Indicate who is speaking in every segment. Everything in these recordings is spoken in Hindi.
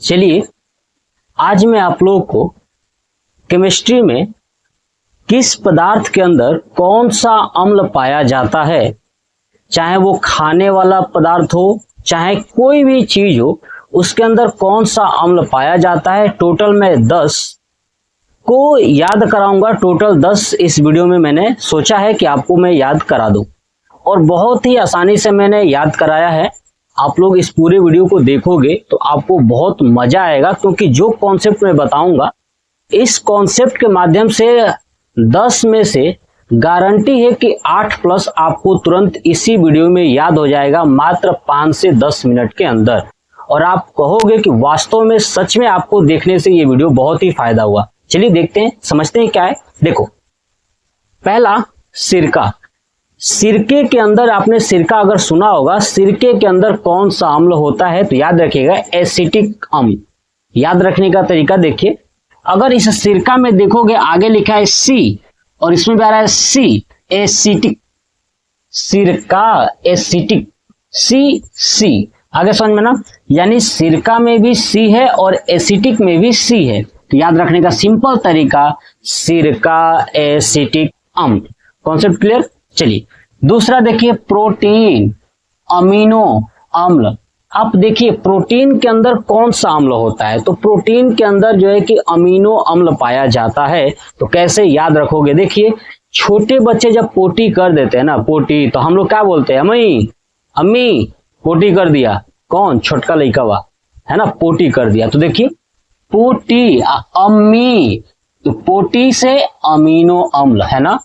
Speaker 1: चलिए आज मैं आप लोगों को केमिस्ट्री में किस पदार्थ के अंदर कौन सा अम्ल पाया जाता है, चाहे वो खाने वाला पदार्थ हो चाहे कोई भी चीज हो, उसके अंदर कौन सा अम्ल पाया जाता है। टोटल मैं 10 को याद कराऊंगा। टोटल 10 इस वीडियो में मैंने सोचा है कि आपको मैं याद करा दूं और बहुत ही आसानी से मैंने याद कराया है। आप लोग इस पूरे वीडियो को देखोगे तो आपको बहुत मजा आएगा, क्योंकि जो कॉन्सेप्ट मैं बताऊंगा इस कॉन्सेप्ट के माध्यम से 10 में से गारंटी है कि 8+ आपको तुरंत इसी वीडियो में याद हो जाएगा, मात्र 5 से 10 मिनट के अंदर। और आप कहोगे कि वास्तव में सच में आपको देखने से ये वीडियो बहुत ही फायदा हुआ। चलिए देखते हैं, समझते हैं क्या है। देखो, पहला सिरका। सिरके के अंदर आपने सिरका अगर सुना होगा, सिरके के अंदर कौन सा अम्ल होता है तो याद रखिएगा एसिटिक अम्ल। याद रखने का तरीका देखिए, अगर इस सिरका में देखोगे आगे लिखा है सी और इसमें भी आ रहा है सी, एसिटिक। सिरका एसिटिक, सी आगे समझ में ना, यानी सिरका में भी सी है और एसिटिक में भी सी है। तो याद रखने का सिंपल तरीका सिरका एसिटिक अम्ल। Concept clear. चलिए दूसरा देखिए, प्रोटीन अमीनो अम्ल। अब देखिए प्रोटीन के अंदर कौन सा अम्ल होता है, तो प्रोटीन के अंदर जो है कि अमीनो अम्ल पाया जाता है। तो कैसे याद रखोगे, देखिए छोटे बच्चे जब पोटी कर देते हैं ना, पोटी, तो हम लोग क्या बोलते हैं, अम्मी अम्मी पोटी कर दिया। कौन? छोटका लड़का हुआ है ना, पोटी कर दिया। तो देखिए पोटी अम्मी, तो पोटी से अमीनो अम्ल है ना।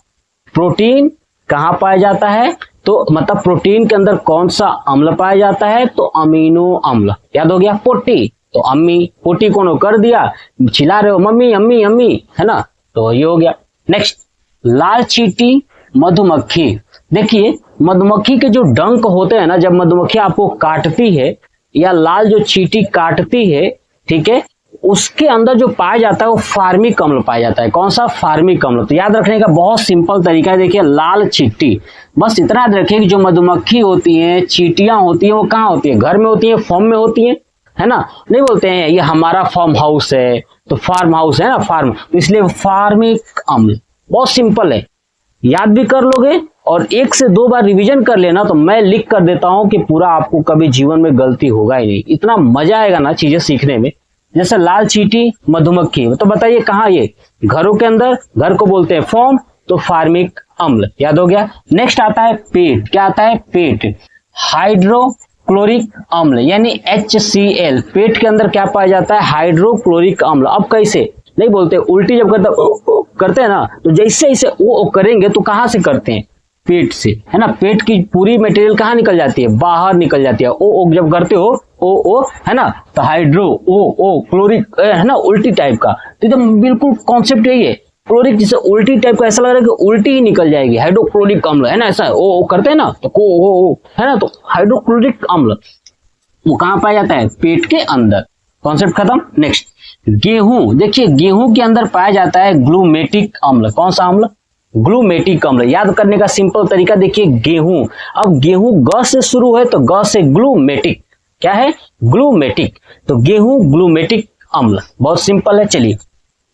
Speaker 1: प्रोटीन कहाँ पाया जाता है, तो मतलब प्रोटीन के अंदर कौन सा अम्ल पाया जाता है, तो अमीनो अम्ल। याद हो गया, पोटी तो अम्मी, पोटी कौन कर दिया, चिल्ला रहे हो मम्मी अम्मी अम्मी, है ना, तो ये हो गया। नेक्स्ट, लाल चींटी मधुमक्खी। देखिए मधुमक्खी के जो डंक होते हैं ना, जब मधुमक्खी आपको काटती है या लाल जो चींटी काटती है, ठीक है, उसके अंदर जो पाया जाता है वो फार्मिक अम्ल पाया जाता है। कौन सा? फार्मिक अम्ल। तो याद रखने का बहुत सिंपल तरीका है, देखिए लाल चींटी, बस इतना याद रखिए कि जो मधुमक्खी होती हैं, चींटियां होती हैं, वो कहाँ होती है, घर में होती है, फॉर्म में होती है, है ना। नहीं बोलते हैं ये हमारा फार्म हाउस है, तो फार्म हाउस है ना, फार्म, तो इसलिए फार्मिक अम्ल। बहुत सिंपल है, याद भी कर लोगे और 1 से 2 बार रिवीजन कर लेना, तो मैं लिख कर देता हूं कि पूरा आपको कभी जीवन में गलती होगा ही नहीं। इतना मजा आएगा ना चीजें सीखने में। जैसे लाल चींटी मधुमक्खी, तो बताइए कहाँ, ये घरों के अंदर, घर को बोलते हैं फॉर्म, तो फार्मिक अम्ल। याद हो गया। नेक्स्ट आता है पेट। क्या आता है? पेट हाइड्रोक्लोरिक अम्ल, यानी HCl। पेट के अंदर क्या पाया जाता है? हाइड्रोक्लोरिक अम्ल। अब कैसे नहीं बोलते, उल्टी जब करते हैं ना, तो जैसे जैसे वो करेंगे तो कहाँ से करते हैं, पेट से, है ना। पेट की पूरी मटेरियल कहाँ निकल जाती है, बाहर निकल जाती है। ओ जब करते हो ओ है ना, तो हाइड्रो ओ क्लोरिक है ना, उल्टी टाइप का। तो एकदम बिल्कुल कॉन्सेप्ट यही है, क्लोरिक जैसे उल्टी टाइप का, ऐसा लग रहा है कि उल्टी ही निकल जाएगी, हाइड्रोक्लोरिक अम्ल है ना, ऐसा ओ करते हैं ना, तो ओ है ना, तो हाइड्रोक्लोरिक अम्ल वो कहाँ पाया जाता है, पेट के अंदर। कॉन्सेप्ट खत्म। नेक्स्ट, गेहूं। देखिए गेहूं के अंदर पाया जाता है ग्लूमेटिक अम्ल। कौन सा अम्ल? ग्लूमेटिक अम्ल। याद करने का सिंपल तरीका देखिए, गेहूं, अब गेहूं ग से शुरू है तो ग से ग्लूमेटिक। क्या है? ग्लूमेटिक। तो गेहूं ग्लूमेटिक अम्ल, बहुत सिंपल है। चलिए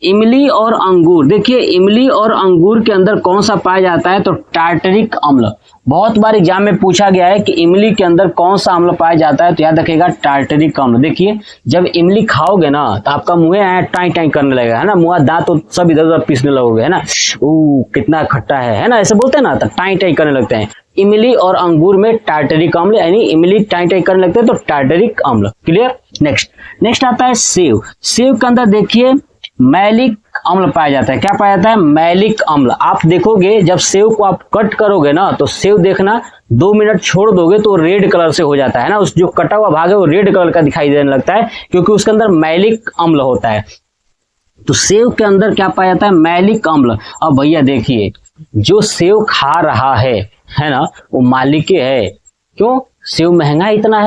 Speaker 1: इमली और अंगूर। देखिए इमली और अंगूर के अंदर कौन सा पाया जाता है, तो टार्टरिक अम्ल। बहुत बार एग्जाम में पूछा गया है कि इमली के अंदर कौन सा अम्ल पाया जाता है, तो याद रखिएगा टार्टरिक अम्ल। देखिए जब इमली खाओगे ना, तो आपका मुंह टाई टाई करने लगेगा, है ना, मुंह दांत तो सब इधर उधर पीसने लगोगे, है ना, कितना खट्टा है ना, ऐसे बोलते हैं ना, तो टाई टाई करने लगते हैं। इमली और अंगूर में टार्टरिक अम्ल, यानी इमली टाई टाई करने लगते हैं तो टार्टरिक अम्ल। क्लियर। नेक्स्ट आता है सेव। सेव के अंदर देखिए मैलिक अम्ल पाया जाता है। क्या पाया जाता है? मैलिक अम्ल। आप देखोगे जब सेव को आप कट करोगे ना, तो सेव देखना 2 मिनट छोड़ दोगे तो रेड कलर से हो जाता है ना, उस जो कटा हुआ भाग है वो रेड कलर का दिखाई देने लगता है, क्योंकि उसके अंदर मैलिक अम्ल होता है। तो सेव के अंदर क्या पाया जाता है? मैलिक अम्ल। अब भैया देखिए जो सेव खा रहा है ना, वो मालिक है। क्यों? सेव महंगा इतना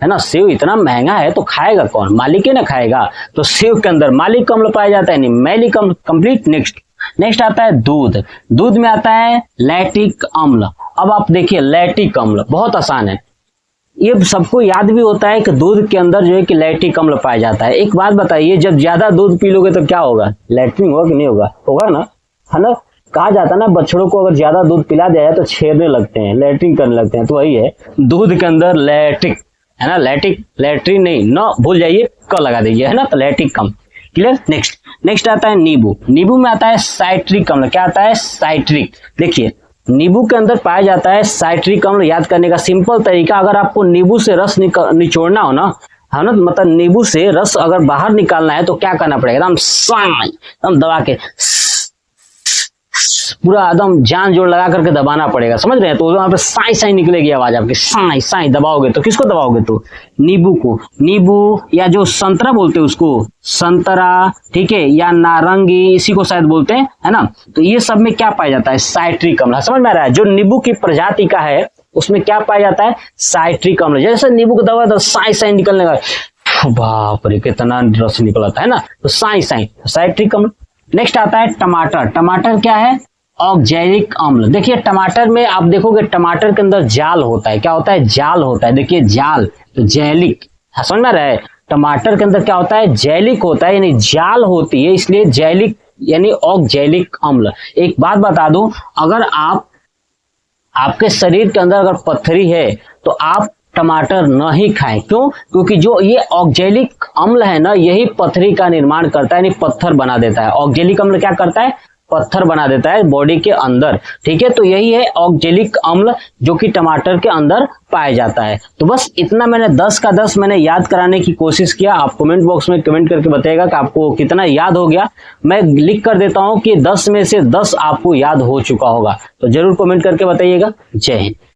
Speaker 1: है ना, सेव इतना महंगा है तो खाएगा कौन? मालिक ही ना खाएगा। तो सेव के अंदर मालिक अम्ल पाया जाता है, नहीं मैलिक अम्ल। कंप्लीट। नेक्स्ट आता है दूध। दूध में आता है लैक्टिक अम्ल। अब आप देखिए लैक्टिक अम्ल बहुत आसान है। ये सबको याद भी होता है कि दूध के अंदर जो है कि लैक्टिक अम्ल पाया जाता है। एक बात बताइए, जब ज्यादा दूध पी लोगे तो क्या होगा? लैट्रिन होगा कि नहीं होगा? होगा ना, है ना। कहा जाता है ना, बछड़ों को अगर ज्यादा दूध पिला दिया जाए तो छेड़ने लगते हैं, लैट्रिन करने लगते हैं। तो वही है, दूध के अंदर लैक्टिक, है ना, लैक्टिक, लैट्रिन नहीं, न भूल जाइए, क लगा दीजिए, है ना, तो लैक्टिक कम। क्लियर। नेक्स्ट आता है नींबू। नींबू में आता है साइट्रिक अम्ल। क्या आता है? साइट्रिक। देखिए, नींबू के अंदर पाया जाता है साइट्रिक अम्ल। याद करने का सिंपल तरीका, अगर आपको नींबू से रस निचोड़ना हो ना, है ना, मतलब नींबू से रस अगर बाहर निकालना है तो क्या करना पड़ेगा? एकदम दबा के, पूरा एकदम जान जोड़ लगा करके दबाना पड़ेगा, समझ रहे हैं? तो वहां पे साई साई निकलेगी आवाज आपकी, साई साई दबाओगे तो किसको दबाओगे? तो नींबू को। नींबू या जो संतरा बोलते हैं उसको, संतरा, ठीक है, या नारंगी, इसी को शायद बोलते हैं, है ना। तो ये सब में क्या पाया जाता है? साइट्रिक अम्ल। समझ में आ रहा है? जो नींबू की प्रजाति का है उसमें क्या पाया जाता है? साइट्रिक अम्ल। जैसे नींबू को दबा तो साई साई निकलने लगा, बाप रे कितना रस निकलता है ना, तो साई साई, साइट्रिक अम्ल। नेक्स्ट आता है टमाटर। टमाटर क्या है? ऑक्जेलिक अम्ल। देखिए, टमाटर में आप देखोगे, टमाटर के अंदर जाल होता है। क्या होता है? जाल होता है। देखिए, जाल, तो जैलिक, समझ में रहा है? टमाटर के अंदर क्या होता है? जैलिक होता है, यानी जाल होती है, इसलिए जैलिक यानी ऑक्जेलिक अम्ल। एक बात बता दूं, अगर आपके शरीर के अंदर अगर पत्थरी है तो आप टमाटर न ही खाएं। क्यों? क्योंकि जो ये ऑक्जेलिक अम्ल है ना, यही पत्थरी का निर्माण करता है, यानी पत्थर बना देता है। ऑक्जेलिक अम्ल क्या करता है? पत्थर बना देता है बॉडी के अंदर, ठीक है। तो यही है ऑक्जेलिक अम्ल, जो कि टमाटर के अंदर पाया जाता है। तो बस इतना मैंने 10 का 10 मैंने याद कराने की कोशिश किया। आप कमेंट बॉक्स में कमेंट करके बताइएगा कि आपको कितना याद हो गया। मैं लिख कर देता हूं कि 10 में से 10 आपको याद हो चुका होगा, तो जरूर कमेंट करके बताइएगा। जय हिंद।